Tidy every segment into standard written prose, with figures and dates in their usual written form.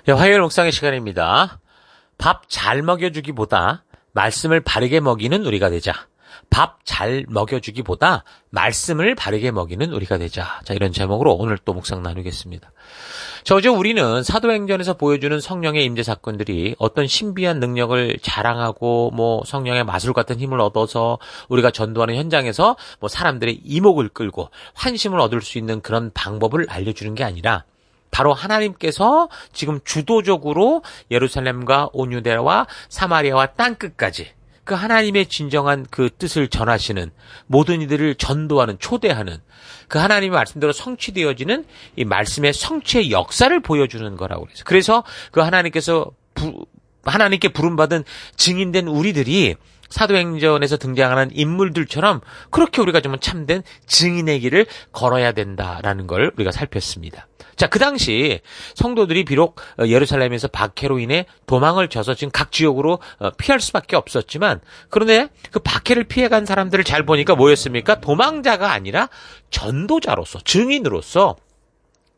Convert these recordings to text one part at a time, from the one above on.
네, 화요일 묵상의 시간입니다. 밥 잘 먹여주기보다 말씀을 바르게 먹이는 우리가 되자. 밥 잘 먹여주기보다 말씀을 바르게 먹이는 우리가 되자. 자, 이런 제목으로 오늘 또 묵상 나누겠습니다. 자, 어제 우리는 사도행전에서 보여주는 성령의 임재 사건들이 어떤 신비한 능력을 자랑하고 성령의 마술 같은 힘을 얻어서 우리가 전도하는 현장에서 사람들의 이목을 끌고 환심을 얻을 수 있는 그런 방법을 알려주는 게 아니라 바로 하나님께서 지금 주도적으로 예루살렘과 온 유대와 사마리아와 땅끝까지 그 하나님의 진정한 그 뜻을 전하시는 모든 이들을 전도하는 초대하는 그 하나님의 말씀대로 성취되어지는 이 말씀의 성취의 역사를 보여주는 거라고 그래서 그래서 그 하나님께 부름받은 증인된 우리들이 사도행전에서 등장하는 인물들처럼 그렇게 우리가 좀 참된 증인의 길을 걸어야 된다라는 걸 우리가 살폈습니다. 자, 그 당시 성도들이 비록 예루살렘에서 박해로 인해 도망을 져서 지금 각 지역으로 피할 수밖에 없었지만 그런데 그 박해를 피해간 사람들을 잘 보니까 뭐였습니까? 도망자가 아니라 전도자로서 증인으로서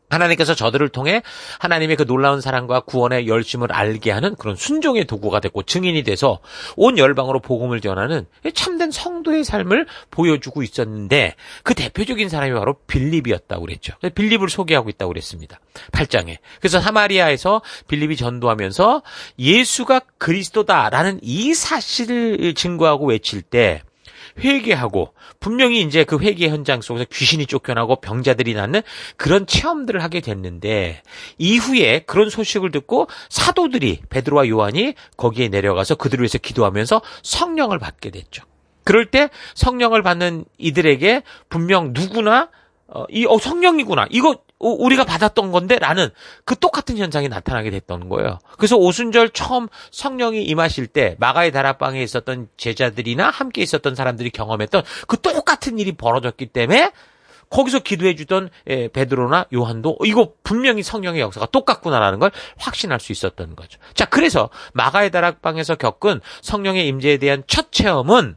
하나님께서 저들을 통해 하나님의 그 놀라운 사랑과 구원의 열심을 알게 하는 그런 순종의 도구가 됐고 증인이 돼서 온 열방으로 복음을 전하는 참된 성도의 삶을 보여주고 있었는데 그 대표적인 사람이 바로 빌립이었다고 그랬죠. 빌립을 소개하고 있다고 그랬습니다. 8장에. 그래서 사마리아에서 빌립이 전도하면서 예수가 그리스도다라는 이 사실을 증거하고 외칠 때 회개하고 분명히 이제 그 회개 현장 속에서 귀신이 쫓겨나고 병자들이 낫는 그런 체험들을 하게 됐는데 이후에 그런 소식을 듣고 사도들이 베드로와 요한이 거기에 내려가서 그들을 위해서 기도하면서 성령을 받게 됐죠. 그럴 때 성령을 받는 이들에게 분명 누구나 성령이구나. 이거 우리가 받았던 건데 라는 그 똑같은 현상이 나타나게 됐던 거예요. 그래서 오순절 처음 성령이 임하실 때 마가의 다락방에 있었던 제자들이나 함께 있었던 사람들이 경험했던 그 똑같은 일이 벌어졌기 때문에 거기서 기도해 주던 베드로나 요한도 이거 분명히 성령의 역사가 똑같구나라는 걸 확신할 수 있었던 거죠. 자, 그래서 마가의 다락방에서 겪은 성령의 임재에 대한 첫 체험은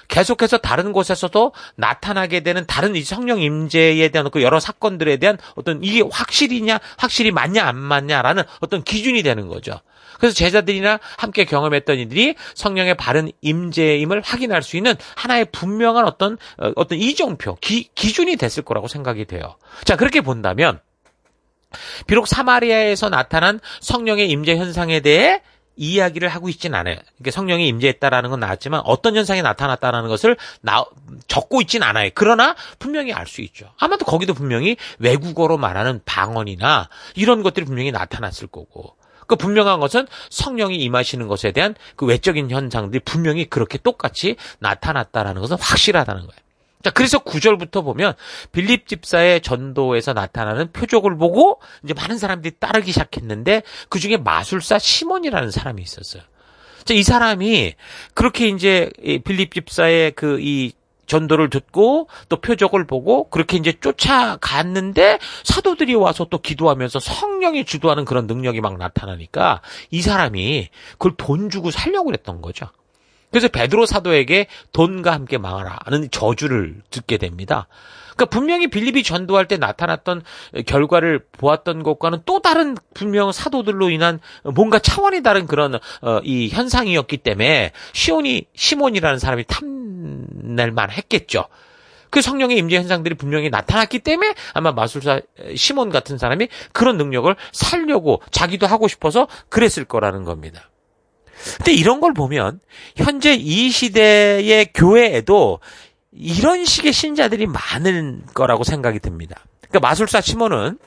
계속해서 다른 곳에서도 나타나게 되는 다른 이 성령 임재에 대한 그 여러 사건들에 대한 어떤 이게 확실히 맞냐 안 맞냐라는 어떤 기준이 되는 거죠. 그래서 제자들이나 함께 경험했던 이들이 성령의 바른 임재임을 확인할 수 있는 하나의 분명한 어떤 이정표, 기준이 됐을 거라고 생각이 돼요. 자, 그렇게 본다면 비록 사마리아에서 나타난 성령의 임재 현상에 대해 이야기를 하고 있진 않아요. 그러니까 성령이 임재했다라는 건 나왔지만 어떤 현상이 나타났다라는 것을 적고 있진 않아요. 그러나 분명히 알 수 있죠. 아마도 거기도 분명히 외국어로 말하는 방언이나 이런 것들이 분명히 나타났을 거고. 그 분명한 것은 성령이 임하시는 것에 대한 그 외적인 현상들이 분명히 그렇게 똑같이 나타났다라는 것은 확실하다는 거예요. 자, 그래서 9절부터 보면 빌립 집사의 전도에서 나타나는 표적을 보고 이제 많은 사람들이 따르기 시작했는데 그 중에 마술사 시몬이라는 사람이 있었어요. 자, 이 사람이 그렇게 이제 빌립 집사의 이 전도를 듣고 또 표적을 보고 그렇게 이제 쫓아갔는데 사도들이 와서 또 기도하면서 성령이 주도하는 그런 능력이 막 나타나니까 이 사람이 그걸 돈 주고 살려고 그랬던 거죠. 그래서 베드로 사도에게 돈과 함께 망하라는 저주를 듣게 됩니다. 그러니까 분명히 빌립이 전도할 때 나타났던 결과를 보았던 것과는 또 다른 분명 사도들로 인한 뭔가 차원이 다른 그런 이 현상이었기 때문에 시몬이라는 사람이 탐낼만 했겠죠. 그 성령의 임재 현상들이 분명히 나타났기 때문에 아마 마술사 시몬 같은 사람이 그런 능력을 살려고 자기도 하고 싶어서 그랬을 거라는 겁니다. 근데 이런 걸 보면 현재 이 시대의 교회에도 이런 식의 신자들이 많은 거라고 생각이 듭니다. 그러니까 마술사 시몬은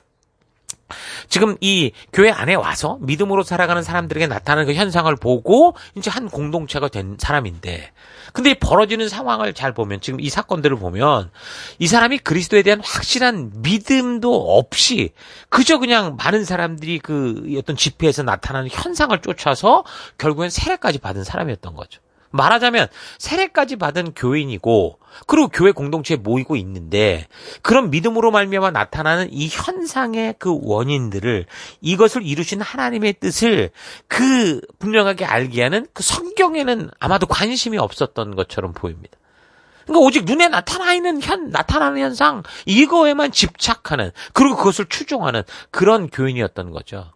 지금 이 교회 안에 와서 믿음으로 살아가는 사람들에게 나타나는 그 현상을 보고 이제 한 공동체가 된 사람인데 근데 벌어지는 상황을 잘 보면 지금 이 사건들을 보면 이 사람이 그리스도에 대한 확실한 믿음도 없이 그저 그냥 많은 사람들이 그 어떤 집회에서 나타나는 현상을 쫓아서 결국엔 세례까지 받은 사람이었던 거죠. 말하자면 세례까지 받은 교인이고 그리고 교회 공동체에 모이고 있는데 그런 믿음으로 말미암아 나타나는 이 현상의 그 원인들을 이것을 이루신 하나님의 뜻을 그 분명하게 알게 하는 그 성경에는 아마도 관심이 없었던 것처럼 보입니다. 그러니까 오직 눈에 나타나는 현상 이거에만 집착하는 그리고 그것을 추종하는 그런 교인이었던 거죠.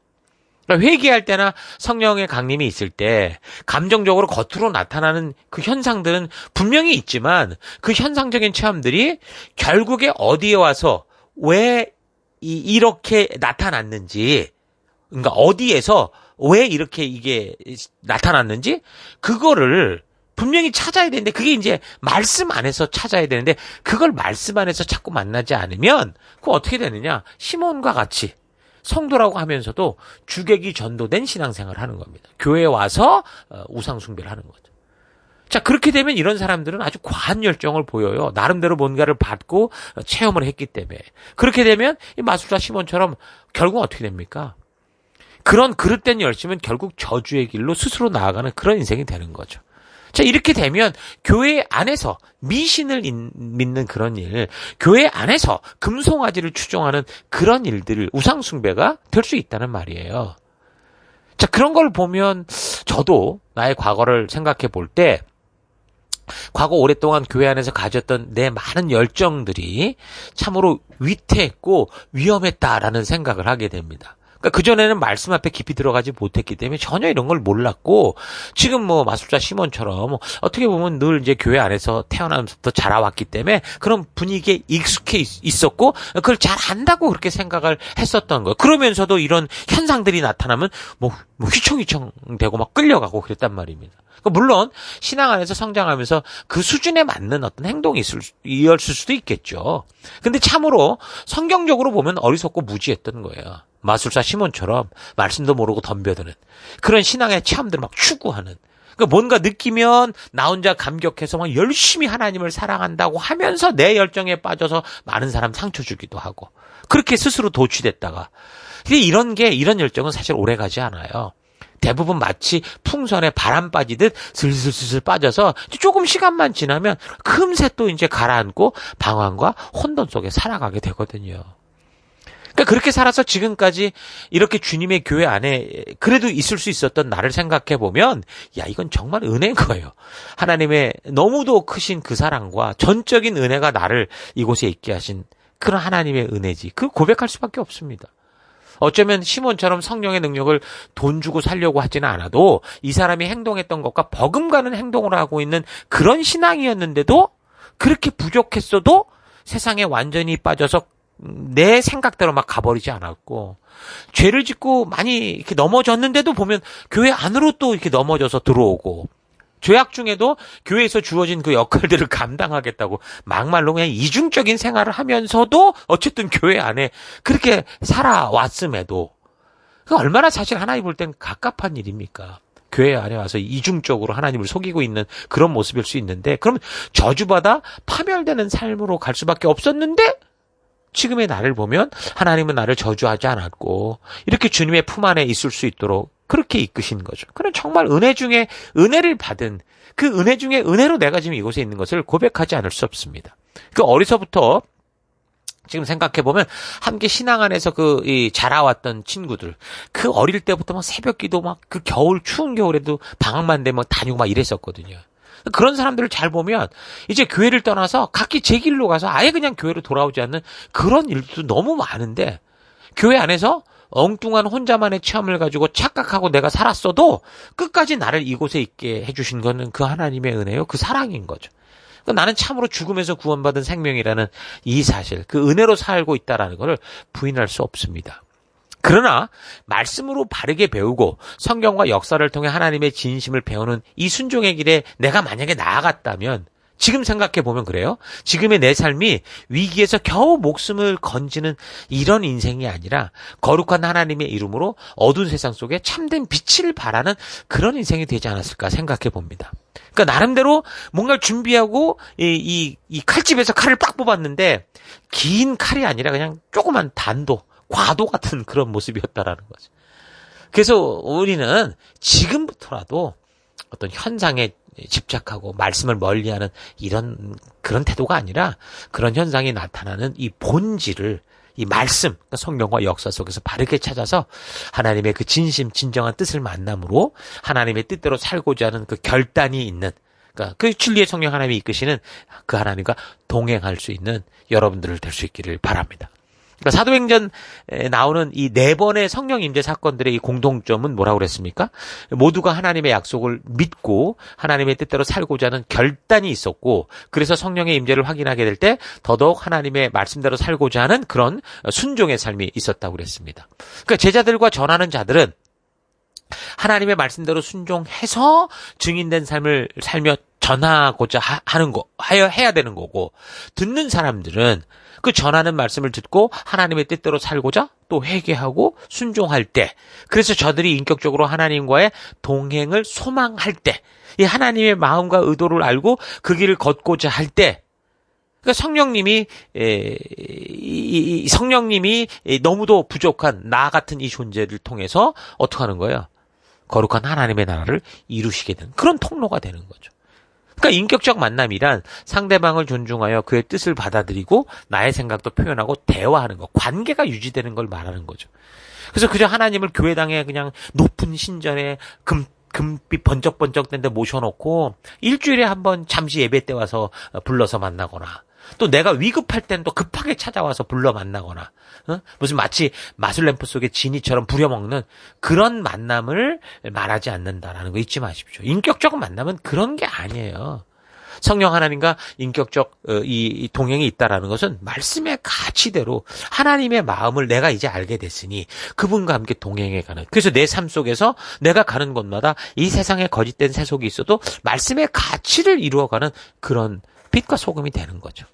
그러니까 회개할 때나 성령의 강림이 있을 때 감정적으로 겉으로 나타나는 그 현상들은 분명히 있지만 그 현상적인 체험들이 결국에 어디에 와서 왜 이렇게 나타났는지, 그러니까 어디에서 왜 이렇게 이게 나타났는지 그거를 분명히 찾아야 되는데, 그게 이제 말씀 안에서 찾아야 되는데 그걸 말씀 안에서 자꾸 만나지 않으면 그거 어떻게 되느냐, 시몬과 같이 성도라고 하면서도 주객이 전도된 신앙생활을 하는 겁니다. 교회에 와서 우상 숭배를 하는 거죠. 자, 그렇게 되면 이런 사람들은 아주 과한 열정을 보여요. 나름대로 뭔가를 받고 체험을 했기 때문에. 그렇게 되면 이 마술사 시몬처럼 결국 어떻게 됩니까? 그런 그릇된 열심은 결국 저주의 길로 스스로 나아가는 그런 인생이 되는 거죠. 자, 이렇게 되면 교회 안에서 미신을 믿는 그런 일, 교회 안에서 금송아지를 추종하는 그런 일들을 우상숭배가 될 수 있다는 말이에요. 자, 그런 걸 보면 저도 나의 과거를 생각해 볼 때 과거 오랫동안 교회 안에서 가졌던 내 많은 열정들이 참으로 위태했고 위험했다라는 생각을 하게 됩니다. 그러니까 그전에는 말씀 앞에 깊이 들어가지 못했기 때문에 전혀 이런 걸 몰랐고, 지금 뭐 마술사 시몬처럼 어떻게 보면 늘 이제 교회 안에서 태어나면서부터 자라왔기 때문에 그런 분위기에 익숙해 있었고 그걸 잘 안다고 그렇게 생각을 했었던 거예요. 그러면서도 이런 현상들이 나타나면 뭐 휘청휘청 되고 막 끌려가고 그랬단 말입니다. 물론 신앙 안에서 성장하면서 그 수준에 맞는 어떤 행동이 이었을 수도 있겠죠. 근데 참으로 성경적으로 보면 어리석고 무지했던 거예요. 마술사 시몬처럼 말씀도 모르고 덤벼드는 그런 신앙의 체험들을 막 추구하는, 그러니까 뭔가 느끼면 나 혼자 감격해서 막 열심히 하나님을 사랑한다고 하면서 내 열정에 빠져서 많은 사람 상처 주기도 하고 그렇게 스스로 도취됐다가, 근데 이런 열정은 사실 오래가지 않아요. 대부분 마치 풍선에 바람 빠지듯 슬슬슬슬 빠져서 조금 시간만 지나면 금세 또 이제 가라앉고 방황과 혼돈 속에 살아가게 되거든요. 그러니까 그렇게 살아서 지금까지 이렇게 주님의 교회 안에 그래도 있을 수 있었던 나를 생각해 보면, 야, 이건 정말 은혜인 거예요. 하나님의 너무도 크신 그 사랑과 전적인 은혜가 나를 이곳에 있게 하신 그런 하나님의 은혜지. 그걸 고백할 수밖에 없습니다. 어쩌면 시몬처럼 성령의 능력을 돈 주고 살려고 하지는 않아도 이 사람이 행동했던 것과 버금가는 행동을 하고 있는 그런 신앙이었는데도, 그렇게 부족했어도 세상에 완전히 빠져서 내 생각대로 막 가버리지 않았고, 죄를 짓고 많이 이렇게 넘어졌는데도 보면 교회 안으로 또 이렇게 넘어져서 들어오고, 죄악 중에도 교회에서 주어진 그 역할들을 감당하겠다고 막말로 그냥 이중적인 생활을 하면서도 어쨌든 교회 안에 그렇게 살아왔음에도, 그 얼마나 사실 하나님 볼 땐 갑갑한 일입니까? 교회 안에 와서 이중적으로 하나님을 속이고 있는 그런 모습일 수 있는데, 그럼 저주받아 파멸되는 삶으로 갈 수밖에 없었는데, 지금의 나를 보면 하나님은 나를 저주하지 않았고 이렇게 주님의 품 안에 있을 수 있도록 그렇게 이끄신 거죠. 그런 정말 은혜 중에 은혜를 받은, 그 은혜 중에 은혜로 내가 지금 이곳에 있는 것을 고백하지 않을 수 없습니다. 그 어려서부터 지금 생각해보면 함께 신앙 안에서 자라왔던 친구들, 그 어릴 때부터 막 새벽기도 막 그 추운 겨울에도 방학만 되면 다니고 막 이랬었거든요. 그런 사람들을 잘 보면 이제 교회를 떠나서 각기 제 길로 가서 아예 그냥 교회로 돌아오지 않는 그런 일도 너무 많은데, 교회 안에서 엉뚱한 혼자만의 체험을 가지고 착각하고 내가 살았어도 끝까지 나를 이곳에 있게 해주신 거는 그 하나님의 은혜요, 그 사랑인 거죠. 나는 참으로 죽음에서 구원받은 생명이라는 이 사실, 그 은혜로 살고 있다는 것을 부인할 수 없습니다. 그러나 말씀으로 바르게 배우고 성경과 역사를 통해 하나님의 진심을 배우는 이 순종의 길에 내가 만약에 나아갔다면, 지금 생각해보면 그래요. 지금의 내 삶이 위기에서 겨우 목숨을 건지는 이런 인생이 아니라 거룩한 하나님의 이름으로 어두운 세상 속에 참된 빛을 발하는 그런 인생이 되지 않았을까 생각해봅니다. 그러니까 나름대로 뭔가를 준비하고 이 칼집에서 칼을 빡 뽑았는데 긴 칼이 아니라 그냥 조그만 과도 같은 그런 모습이었다라는 거죠. 그래서 우리는 지금부터라도 어떤 현상에 집착하고 말씀을 멀리하는 그런 태도가 아니라, 그런 현상이 나타나는 이 본질을, 이 말씀, 그러니까 성경과 역사 속에서 바르게 찾아서 하나님의 그 진정한 뜻을 만남으로 하나님의 뜻대로 살고자 하는 그 결단이 있는, 그러니까 그 진리의 성령 하나님이 이끄시는 그 하나님과 동행할 수 있는 여러분들을 될 수 있기를 바랍니다. 그러니까 사도행전에 나오는 이 네 번의 성령 임재 사건들의 이 공통점은 뭐라고 그랬습니까? 모두가 하나님의 약속을 믿고 하나님의 뜻대로 살고자 하는 결단이 있었고, 그래서 성령의 임재를 확인하게 될 때 더더욱 하나님의 말씀대로 살고자 하는 그런 순종의 삶이 있었다고 그랬습니다. 그러니까 제자들과 전하는 자들은 하나님의 말씀대로 순종해서 증인된 삶을 살며 전하고자 해야 되는 거고, 듣는 사람들은 그 전하는 말씀을 듣고 하나님의 뜻대로 살고자 또 회개하고 순종할 때, 그래서 저들이 인격적으로 하나님과의 동행을 소망할 때, 이 하나님의 마음과 의도를 알고 그 길을 걷고자 할 때, 그러니까 성령님이 너무도 부족한 나 같은 이 존재를 통해서 어떻게 하는 거예요? 거룩한 하나님의 나라를 이루시게 되는 그런 통로가 되는 거죠. 그러니까 인격적 만남이란 상대방을 존중하여 그의 뜻을 받아들이고 나의 생각도 표현하고 대화하는 것, 관계가 유지되는 걸 말하는 거죠. 그래서 그저 하나님을 교회당에 그냥 높은 신전에 금빛 번쩍번쩍 된 데 모셔놓고 일주일에 한 번 잠시 예배 때 와서 불러서 만나거나, 또 내가 위급할 땐 또 급하게 찾아와서 불러 만나거나, 무슨 마치 마술램프 속의 지니처럼 부려먹는 그런 만남을 말하지 않는다라는 거 잊지 마십시오. 인격적 만남은 그런 게 아니에요. 성령 하나님과 인격적 이 동행이 있다라는 것은 말씀의 가치대로 하나님의 마음을 내가 이제 알게 됐으니 그분과 함께 동행해가는, 그래서 내 삶 속에서 내가 가는 곳마다 이 세상에 거짓된 세속이 있어도 말씀의 가치를 이루어가는 그런 빛과 소금이 되는 거죠.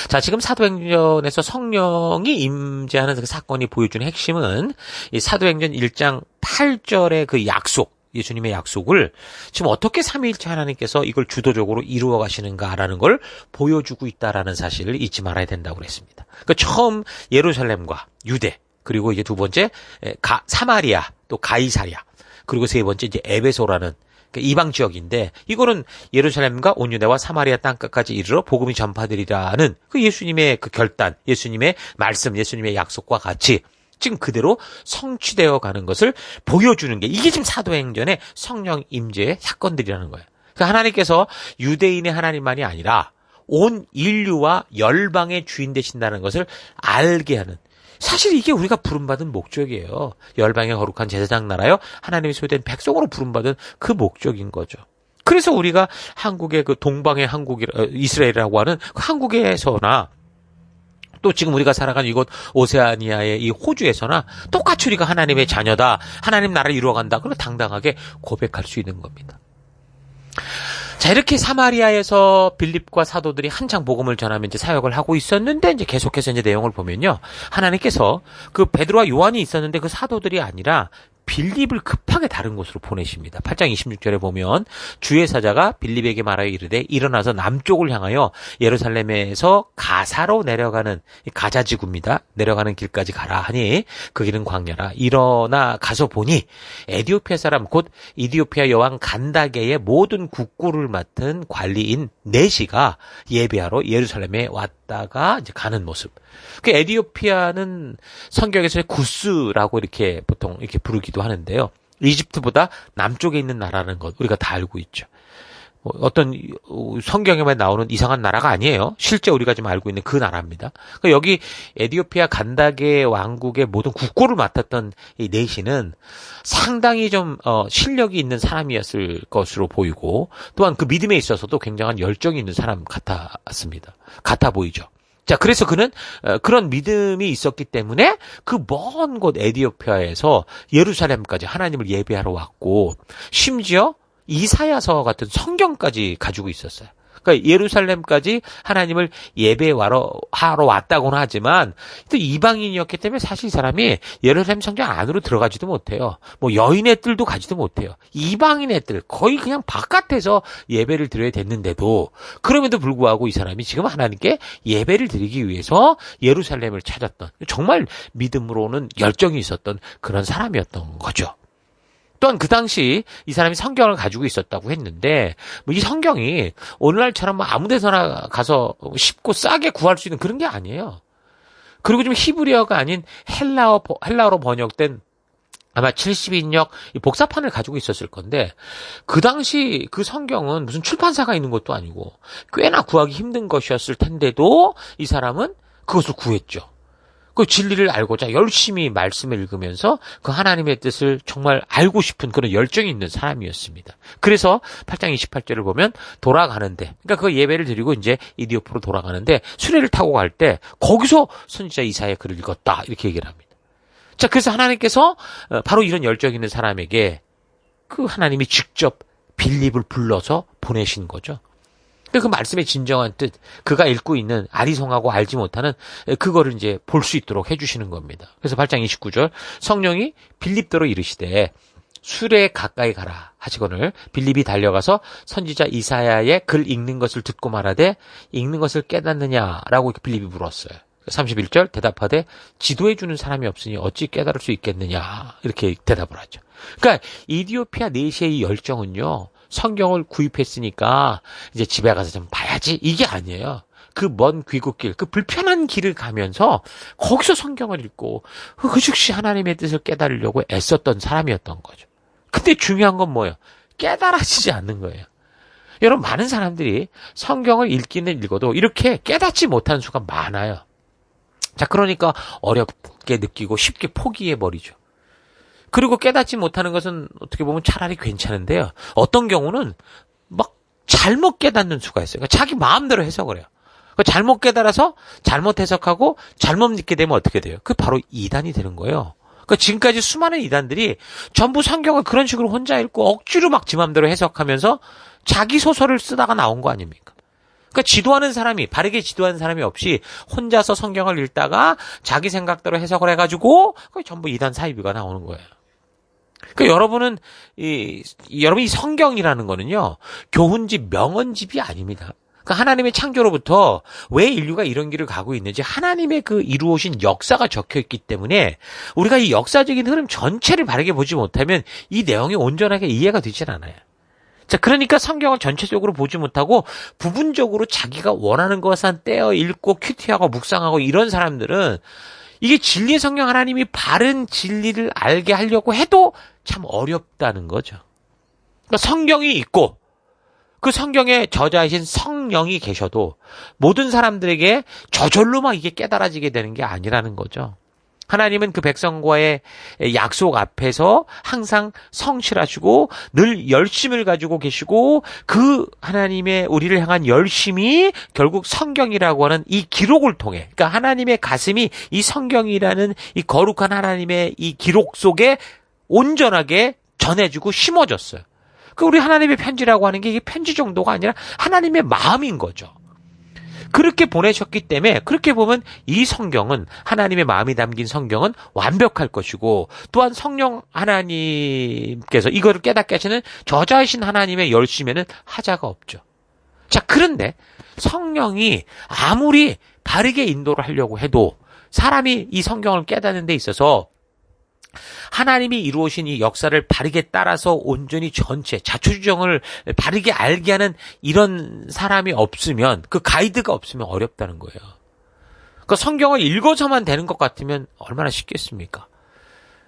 자, 지금 사도행전에서 성령이 임재하는 그 사건이 보여주는 핵심은 이 사도행전 1장 8절의 그 약속, 예수님의 약속을 지금 어떻게 삼위일체 하나님께서 이걸 주도적으로 이루어 가시는가라는 걸 보여주고 있다라는 사실을 잊지 말아야 된다고 그랬습니다. 그 처음 예루살렘과 유대, 그리고 이제 두 번째 사마리아, 또 가이사랴, 그리고 세 번째 이제 에베소라는 이방 지역인데, 이거는 예루살렘과 온 유대와 사마리아 땅끝까지 이르러 복음이 전파되리라는 그 예수님의 그 결단, 예수님의 말씀, 예수님의 약속과 같이 지금 그대로 성취되어 가는 것을 보여주는 게, 이게 지금 사도행전의 성령 임재의 사건들이라는 거예요. 그러니까 하나님께서 유대인의 하나님만이 아니라 온 인류와 열방의 주인 되신다는 것을 알게 하는, 사실 이게 우리가 부름받은 목적이에요. 열방의 거룩한 제사장 나라요, 하나님의 소유된 백성으로 부름받은 그 목적인 거죠. 그래서 우리가 한국의 그 동방의 이스라엘이라고 하는 그 한국에서나, 또 지금 우리가 살아가는 이곳 오세아니아의 이 호주에서나 똑같이 우리가 하나님의 자녀다, 하나님 나라를 이루어간다, 그걸 당당하게 고백할 수 있는 겁니다. 자, 이렇게 사마리아에서 빌립과 사도들이 한창 복음을 전하며 이제 사역을 하고 있었는데, 이제 계속해서 이제 내용을 보면요, 하나님께서 그 베드로와 요한이 있었는데 그 사도들이 아니라 빌립을 급하게 다른 곳으로 보내십니다. 8장 26절에 보면 주의 사자가 빌립에게 말하여 이르되 일어나서 남쪽을 향하여 예루살렘에서 가사로 내려가는, 가자지구입니다. 내려가는 길까지 가라 하니 그 길은 광야라. 일어나 가서 보니 에디오피아 사람 곧 이디오피아 여왕 간다게의 모든 국구를 맡은 관리인 네시가 예배하러 예루살렘에 왔다가 이제 가는 모습. 그 에디오피아는 성경에서 구스라고 이렇게 보통 이렇게 부르기도 하는데요. 이집트보다 남쪽에 있는 나라는 것 우리가 다 알고 있죠. 어떤 성경에만 나오는 이상한 나라가 아니에요. 실제 우리가 지금 알고 있는 그 나라입니다. 그러니까 여기 에디오피아 간다게 왕국의 모든 국고를 맡았던 이 네시는 상당히 좀 실력이 있는 사람이었을 것으로 보이고, 또한 그 믿음에 있어서도 굉장한 열정이 있는 사람 같아 보이죠. 자, 그래서 그는 그런 믿음이 있었기 때문에 그 먼 곳 에디오피아에서 예루살렘까지 하나님을 예배하러 왔고, 심지어 이사야서 같은 성경까지 가지고 있었어요. 그러니까 예루살렘까지 하나님을 예배하러 왔다고는 하지만 또 이방인이었기 때문에 사실 이 사람이 예루살렘 성전 안으로 들어가지도 못해요. 뭐 여인의 뜰도 가지도 못해요. 이방인의 뜰, 거의 그냥 바깥에서 예배를 드려야 됐는데도, 그럼에도 불구하고 이 사람이 지금 하나님께 예배를 드리기 위해서 예루살렘을 찾았던, 정말 믿음으로는 열정이 있었던 그런 사람이었던 거죠. 또한 그 당시 이 사람이 성경을 가지고 있었다고 했는데, 뭐 이 성경이 오늘날처럼 뭐 아무 데서나 가서 쉽고 싸게 구할 수 있는 그런 게 아니에요. 그리고 좀 히브리어가 아닌 헬라어로 번역된 아마 70인역 복사판을 가지고 있었을 건데, 그 당시 그 성경은 무슨 출판사가 있는 것도 아니고 꽤나 구하기 힘든 것이었을 텐데도 이 사람은 그것을 구했죠. 그 진리를 알고자 열심히 말씀을 읽으면서 그 하나님의 뜻을 정말 알고 싶은 그런 열정이 있는 사람이었습니다. 그래서 8장 28절을 보면 돌아가는데, 그러니까 그 예배를 드리고 이제 이디오프로 돌아가는데 수레를 타고 갈 때 거기서 선지자 이사야의 글을 읽었다 이렇게 얘기를 합니다. 자, 그래서 하나님께서 바로 이런 열정 있는 사람에게 그 하나님이 직접 빌립을 불러서 보내신 거죠. 그 말씀의 진정한 뜻, 그가 읽고 있는 아리송하고 알지 못하는 그거를 이제 볼 수 있도록 해주시는 겁니다. 그래서 8장 29절 성령이 빌립더러 이르시되 수레에 가까이 가라 하시거늘 빌립이 달려가서 선지자 이사야의 글 읽는 것을 듣고 말하되 읽는 것을 깨닫느냐라고 빌립이 물었어요. 31절 대답하되 지도해주는 사람이 없으니 어찌 깨달을 수 있겠느냐 이렇게 대답을 하죠. 그러니까 이디오피아 내시의 열정은요, 성경을 구입했으니까 이제 집에 가서 좀 봐야지 이게 아니에요. 그 먼 귀국길, 그 불편한 길을 가면서 거기서 성경을 읽고 그 즉시 하나님의 뜻을 깨달으려고 애썼던 사람이었던 거죠. 근데 중요한 건 뭐예요? 깨달아지지 않는 거예요. 여러분, 많은 사람들이 성경을 읽기는 읽어도 이렇게 깨닫지 못하는 수가 많아요. 자, 그러니까 어렵게 느끼고 쉽게 포기해버리죠. 그리고 깨닫지 못하는 것은 어떻게 보면 차라리 괜찮은데요. 어떤 경우는 막 잘못 깨닫는 수가 있어요. 그러니까 자기 마음대로 해석을 해요. 잘못 깨달아서 잘못 해석하고 잘못 믿게 되면 어떻게 돼요? 그 바로 이단이 되는 거예요. 그러니까 지금까지 수많은 이단들이 전부 성경을 그런 식으로 혼자 읽고 억지로 막 지 마음대로 해석하면서 자기 소설을 쓰다가 나온 거 아닙니까? 그러니까 지도하는 사람이, 바르게 지도하는 사람이 없이 혼자서 성경을 읽다가 자기 생각대로 해석을 해가지고 그게 전부 이단 사이비가 나오는 거예요. 그러니까 여러분은 여러분 이 성경이라는 거는요, 교훈집, 명언집이 아닙니다. 그러니까 하나님의 창조로부터 왜 인류가 이런 길을 가고 있는지 하나님의 그 이루어진 역사가 적혀 있기 때문에 우리가 이 역사적인 흐름 전체를 바르게 보지 못하면 이 내용이 온전하게 이해가 되질 않아요. 자, 그러니까 성경을 전체적으로 보지 못하고 부분적으로 자기가 원하는 것만 떼어 읽고 큐티하고 묵상하고 이런 사람들은 이게 진리의 성경, 하나님이 바른 진리를 알게 하려고 해도 참 어렵다는 거죠. 그러니까 성경이 있고 그 성경의 저자이신 성령이 계셔도 모든 사람들에게 저절로 막 이게 깨달아지게 되는 게 아니라는 거죠. 하나님은 그 백성과의 약속 앞에서 항상 성실하시고 늘 열심을 가지고 계시고 그 하나님의 우리를 향한 열심이 결국 성경이라고 하는 이 기록을 통해, 그러니까 하나님의 가슴이 이 성경이라는 이 거룩한 하나님의 이 기록 속에 온전하게 전해주고 심어졌어요. 그 우리 하나님의 편지라고 하는 게 이게 편지 정도가 아니라 하나님의 마음인 거죠. 그렇게 보내셨기 때문에 그렇게 보면 이 성경은, 하나님의 마음이 담긴 성경은 완벽할 것이고, 또한 성령 하나님께서 이거를 깨닫게 하시는 저자이신 하나님의 열심에는 하자가 없죠. 자, 그런데 성령이 아무리 바르게 인도를 하려고 해도 사람이 이 성경을 깨닫는 데 있어서 하나님이 이루어진 이 역사를 바르게 따라서 온전히 전체 자초지종을 바르게 알게 하는 이런 사람이 없으면, 그 가이드가 없으면 어렵다는 거예요. 그러니까 성경을 읽어서만 되는 것 같으면 얼마나 쉽겠습니까?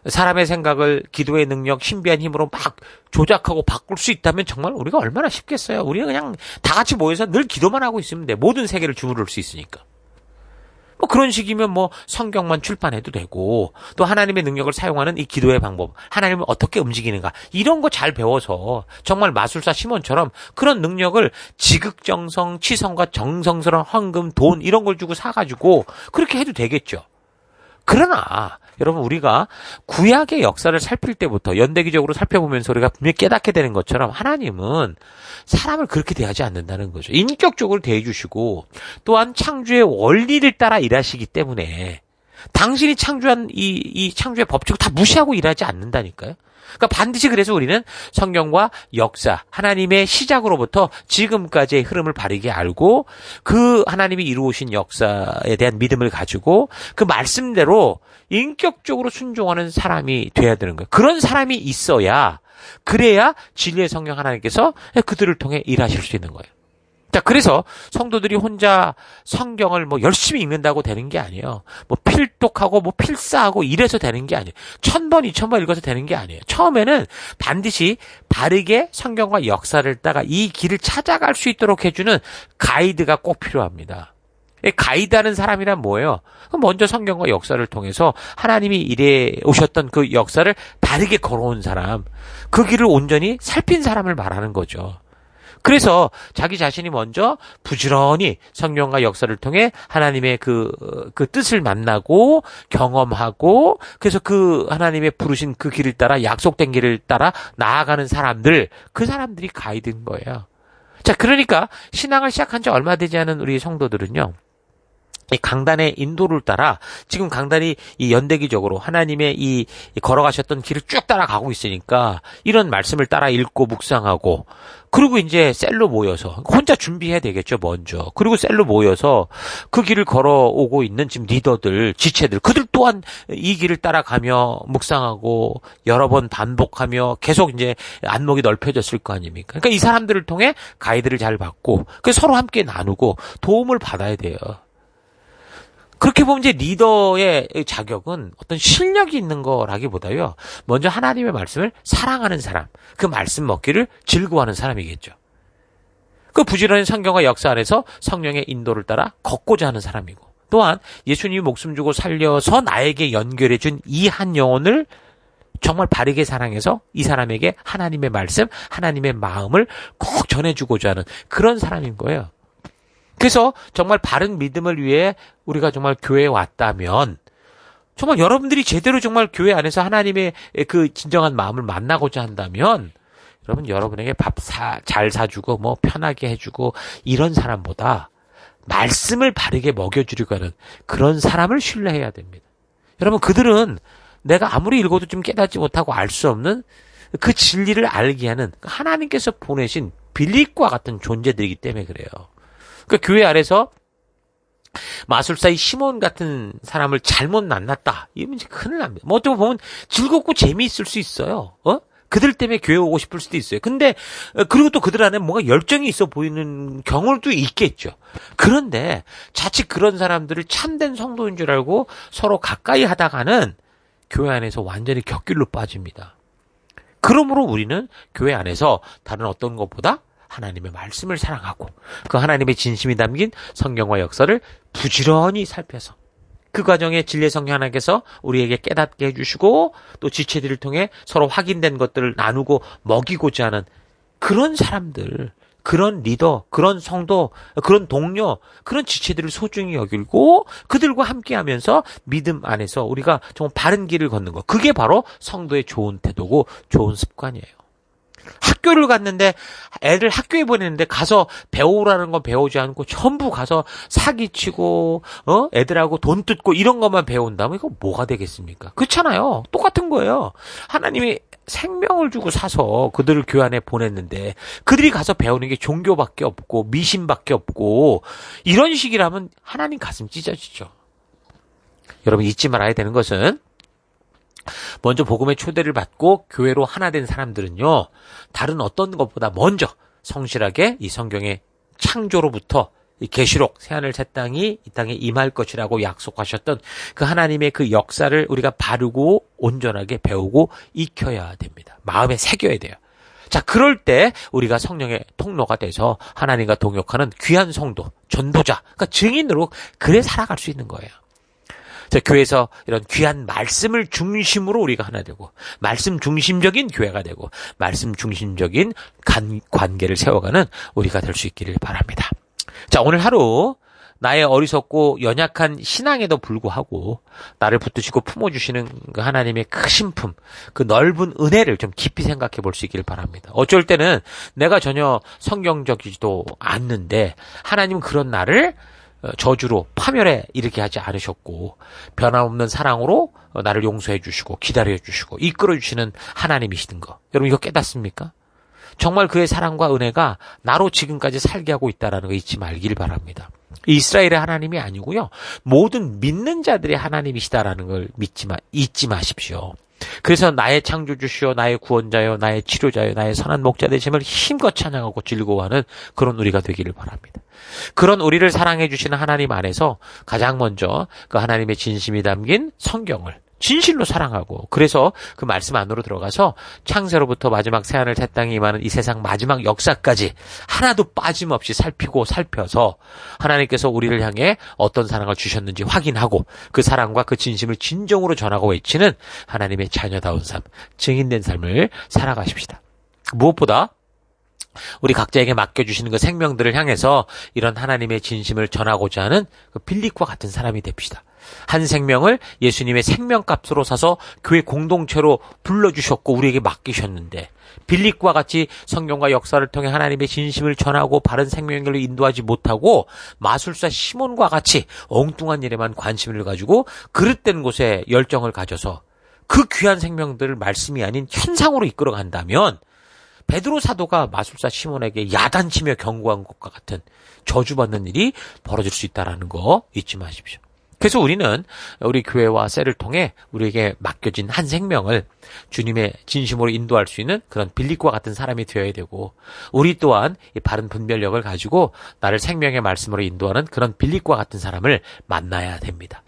사람의 생각을 기도의 능력, 신비한 힘으로 막 조작하고 바꿀 수 있다면 정말 우리가 얼마나 쉽겠어요. 우리는 그냥 다 같이 모여서 늘 기도만 하고 있으면 돼. 모든 세계를 주무를 수 있으니까. 뭐 그런 식이면 뭐 성경만 출판해도 되고, 또 하나님의 능력을 사용하는 이 기도의 방법, 하나님은 어떻게 움직이는가, 이런 거 잘 배워서 정말 마술사 시몬처럼 그런 능력을 지극정성, 치성과 정성스러운 황금, 돈 이런 걸 주고 사가지고 그렇게 해도 되겠죠. 그러나 여러분, 우리가 구약의 역사를 살필 때부터 연대기적으로 살펴보면서 우리가 분명히 깨닫게 되는 것처럼 하나님은 사람을 그렇게 대하지 않는다는 거죠. 인격적으로 대해주시고, 또한 창조의 원리를 따라 일하시기 때문에 당신이 창조한 이 창조의 법칙을 다 무시하고 일하지 않는다니까요. 그러니까 반드시, 그래서 우리는 성경과 역사, 하나님의 시작으로부터 지금까지의 흐름을 바르게 알고 그 하나님이 이루어오신 역사에 대한 믿음을 가지고 그 말씀대로 인격적으로 순종하는 사람이 돼야 되는 거예요. 그런 사람이 있어야, 그래야 진리의 성령 하나님께서 그들을 통해 일하실 수 있는 거예요. 자, 그래서 성도들이 혼자 성경을 뭐 열심히 읽는다고 되는 게 아니에요. 뭐 필독하고 뭐 필사하고 이래서 되는 게 아니에요. 1000번, 2000번 읽어서 되는 게 아니에요. 처음에는 반드시 바르게 성경과 역사를 따라 이 길을 찾아갈 수 있도록 해주는 가이드가 꼭 필요합니다. 가이드하는 사람이란 뭐예요? 먼저 성경과 역사를 통해서 하나님이 일해 오셨던 그 역사를 다르게 걸어온 사람, 그 길을 온전히 살핀 사람을 말하는 거죠. 그래서 자기 자신이 먼저 부지런히 성경과 역사를 통해 하나님의 그 뜻을 만나고 경험하고, 그래서 그 하나님의 부르신 그 길을 따라, 약속된 길을 따라 나아가는 사람들, 그 사람들이 가이드인 거예요. 자, 그러니까 신앙을 시작한 지 얼마 되지 않은 우리 성도들은요, 이 강단의 인도를 따라 지금 강단이 이 연대기적으로 하나님의 이 걸어가셨던 길을 쭉 따라가고 있으니까 이런 말씀을 따라 읽고 묵상하고, 그리고 이제 셀로 모여서 혼자 준비해야 되겠죠, 먼저. 그리고 셀로 모여서 그 길을 걸어오고 있는 지금 리더들, 지체들, 그들 또한 이 길을 따라가며 묵상하고 여러 번 반복하며 계속 이제 안목이 넓혀졌을 거 아닙니까? 그러니까 이 사람들을 통해 가이드를 잘 받고, 그래서 서로 함께 나누고 도움을 받아야 돼요. 그렇게 보면 이제 리더의 자격은 어떤 실력이 있는 거라기보다요, 먼저 하나님의 말씀을 사랑하는 사람, 그 말씀 먹기를 즐거워하는 사람이겠죠. 그 부지런히 성경과 역사 안에서 성령의 인도를 따라 걷고자 하는 사람이고, 또한 예수님이 목숨 주고 살려서 나에게 연결해 준 이 한 영혼을 정말 바르게 사랑해서 이 사람에게 하나님의 말씀, 하나님의 마음을 꼭 전해주고자 하는 그런 사람인 거예요. 그래서 정말 바른 믿음을 위해 우리가 정말 교회에 왔다면, 정말 여러분들이 제대로 정말 교회 안에서 하나님의 그 진정한 마음을 만나고자 한다면, 여러분, 여러분에게 밥 잘 사주고 뭐 편하게 해주고 이런 사람보다 말씀을 바르게 먹여주려고 하는 그런 사람을 신뢰해야 됩니다. 여러분, 그들은 내가 아무리 읽어도 좀 깨닫지 못하고 알 수 없는 그 진리를 알게 하는 하나님께서 보내신 빌립과 같은 존재들이기 때문에 그래요. 그러니까 교회 안에서 마술사의 시몬 같은 사람을 잘못 만났다, 이러면 이제 큰일 납니다. 뭐 어떻게 보면 즐겁고 재미있을 수 있어요. 그들 때문에 교회 오고 싶을 수도 있어요. 근데 그리고 또 그들 안에 뭔가 열정이 있어 보이는 경우도 있겠죠. 그런데 자칫 그런 사람들을 참된 성도인 줄 알고 서로 가까이 하다가는 교회 안에서 완전히 격길로 빠집니다. 그러므로 우리는 교회 안에서 다른 어떤 것보다 하나님의 말씀을 사랑하고 그 하나님의 진심이 담긴 성경과 역사를 부지런히 살펴서 그 과정에 진리의 성령 하나님께서 우리에게 깨닫게 해주시고, 또 지체들을 통해 서로 확인된 것들을 나누고 먹이고자 하는 그런 사람들, 그런 리더, 그런 성도, 그런 동료, 그런 지체들을 소중히 여기고 그들과 함께하면서 믿음 안에서 우리가 정말 바른 길을 걷는 것, 그게 바로 성도의 좋은 태도고 좋은 습관이에요. 학교를 갔는데, 애들 학교에 보내는데 가서 배우라는 건 배우지 않고 전부 가서 사기치고 애들하고 돈 뜯고 이런 것만 배운다면 이거 뭐가 되겠습니까? 그렇잖아요. 똑같은 거예요. 하나님이 생명을 주고 사서 그들을 교회 안에 보냈는데 그들이 가서 배우는 게 종교밖에 없고 미신밖에 없고 이런 식이라면 하나님 가슴 찢어지죠. 여러분, 잊지 말아야 되는 것은, 먼저 복음의 초대를 받고 교회로 하나 된 사람들은요, 다른 어떤 것보다 먼저 성실하게 이 성경의 창조로부터 이 계시록 새하늘 새 땅이 이 땅에 임할 것이라고 약속하셨던 그 하나님의 그 역사를 우리가 바르고 온전하게 배우고 익혀야 됩니다. 마음에 새겨야 돼요. 자, 그럴 때 우리가 성령의 통로가 돼서 하나님과 동역하는 귀한 성도, 전도자, 그러니까 증인으로 그래 살아갈 수 있는 거예요. 자, 교회에서 이런 귀한 말씀을 중심으로 우리가 하나 되고, 말씀 중심적인 교회가 되고, 말씀 중심적인 관계를 세워가는 우리가 될 수 있기를 바랍니다. 자, 오늘 하루 나의 어리석고 연약한 신앙에도 불구하고 나를 붙드시고 품어주시는 그 하나님의 크신 품, 그 넓은 은혜를 좀 깊이 생각해 볼 수 있기를 바랍니다. 어쩔 때는 내가 전혀 성경적이지도 않는데 하나님은 그런 나를 저주로 파멸에 이르게 하지 않으셨고, 변함없는 사랑으로 나를 용서해 주시고 기다려 주시고 이끌어 주시는 하나님이시던 거, 여러분 이거 깨닫습니까? 정말 그의 사랑과 은혜가 나로 지금까지 살게 하고 있다는 거 잊지 말기를 바랍니다. 이스라엘의 하나님이 아니고요, 모든 믿는 자들의 하나님이시다라는 걸 잊지 마십시오. 그래서 나의 창조주시여, 나의 구원자여, 나의 치료자여, 나의 선한 목자 되심을 힘껏 찬양하고 즐거워하는 그런 우리가 되기를 바랍니다. 그런 우리를 사랑해 주시는 하나님 안에서 가장 먼저 그 하나님의 진심이 담긴 성경을 진실로 사랑하고 그래서 그 말씀 안으로 들어가서 창세로부터 마지막 새하늘 새 땅이 임하는 이 세상 마지막 역사까지 하나도 빠짐없이 살피고 살펴서 하나님께서 우리를 향해 어떤 사랑을 주셨는지 확인하고 그 사랑과 그 진심을 진정으로 전하고 외치는 하나님의 자녀다운 삶, 증인된 삶을 살아가십시다. 무엇보다 우리 각자에게 맡겨주시는 그 생명들을 향해서 이런 하나님의 진심을 전하고자 하는 그 빌립과 같은 사람이 됩시다. 한 생명을 예수님의 생명값으로 사서 교회 공동체로 불러주셨고 우리에게 맡기셨는데 빌립과 같이 성경과 역사를 통해 하나님의 진심을 전하고 바른 생명의 길로 인도하지 못하고 마술사 시몬과 같이 엉뚱한 일에만 관심을 가지고 그릇된 곳에 열정을 가져서 그 귀한 생명들을 말씀이 아닌 현상으로 이끌어간다면 베드로 사도가 마술사 시몬에게 야단치며 경고한 것과 같은 저주받는 일이 벌어질 수 있다는 거 잊지 마십시오. 그래서 우리는 우리 교회와 셀을 통해 우리에게 맡겨진 한 생명을 주님의 진심으로 인도할 수 있는 그런 빌립과 같은 사람이 되어야 되고 우리 또한 이 바른 분별력을 가지고 나를 생명의 말씀으로 인도하는 그런 빌립과 같은 사람을 만나야 됩니다.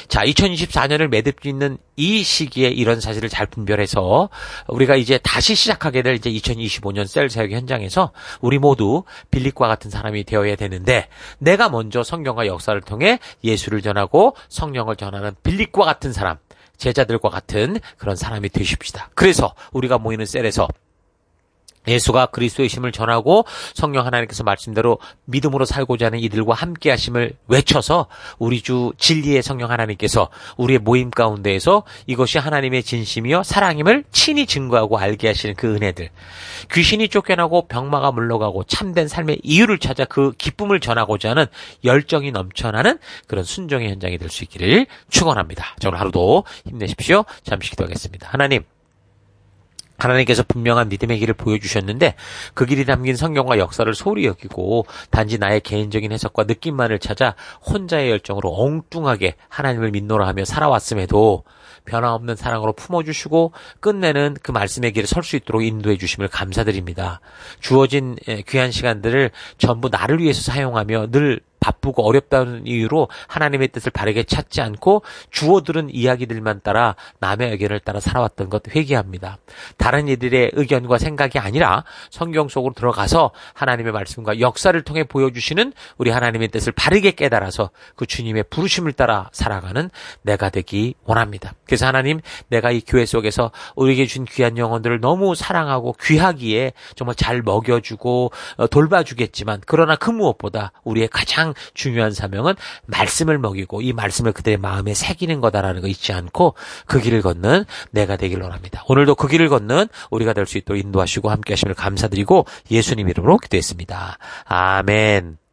자, 2024년을 매듭짓는 이 시기에 이런 사실을 잘 분별해서 우리가 이제 다시 시작하게 될 이제 2025년 셀 사역 현장에서 우리 모두 빌립과 같은 사람이 되어야 되는데 내가 먼저 성경과 역사를 통해 예수를 전하고 성령을 전하는 빌립과 같은 사람, 제자들과 같은 그런 사람이 되십시다. 그래서 우리가 모이는 셀에서 예수가 그리스도의 심을 전하고 성령 하나님께서 말씀대로 믿음으로 살고자 하는 이들과 함께 하심을 외쳐서 우리 주 진리의 성령 하나님께서 우리의 모임 가운데에서 이것이 하나님의 진심이요 사랑임을 친히 증거하고 알게 하시는 그 은혜들, 귀신이 쫓겨나고 병마가 물러가고 참된 삶의 이유를 찾아 그 기쁨을 전하고자 하는 열정이 넘쳐나는 그런 순종의 현장이 될 수 있기를 축원합니다. 자, 오늘 하루도 힘내십시오. 잠시 기도하겠습니다. 하나님께서 분명한 믿음의 길을 보여주셨는데 그 길이 담긴 성경과 역사를 소홀히 여기고 단지 나의 개인적인 해석과 느낌만을 찾아 혼자의 열정으로 엉뚱하게 하나님을 믿노라 하며 살아왔음에도 변함없는 사랑으로 품어주시고 끝내는 그 말씀의 길에 설 수 있도록 인도해 주심을 감사드립니다. 주어진 귀한 시간들을 전부 나를 위해서 사용하며 늘 바쁘고 어렵다는 이유로 하나님의 뜻을 바르게 찾지 않고 주워들은 이야기들만 따라 남의 의견을 따라 살아왔던 것 회개합니다. 다른 이들의 의견과 생각이 아니라 성경 속으로 들어가서 하나님의 말씀과 역사를 통해 보여주시는 우리 하나님의 뜻을 바르게 깨달아서 그 주님의 부르심을 따라 살아가는 내가 되기 원합니다. 그래서 하나님, 내가 이 교회 속에서 우리에게 준 귀한 영혼들을 너무 사랑하고 귀하기에 정말 잘 먹여주고 돌봐주겠지만 그러나 그 무엇보다 우리의 가장 중요한 사명은 말씀을 먹이고 이 말씀을 그들의 마음에 새기는 거다라는 거 잊지 않고 그 길을 걷는 내가 되길 원합니다. 오늘도 그 길을 걷는 우리가 될 수 있도록 인도하시고 함께 하심을 감사드리고 예수님 이름으로 기도했습니다. 아멘.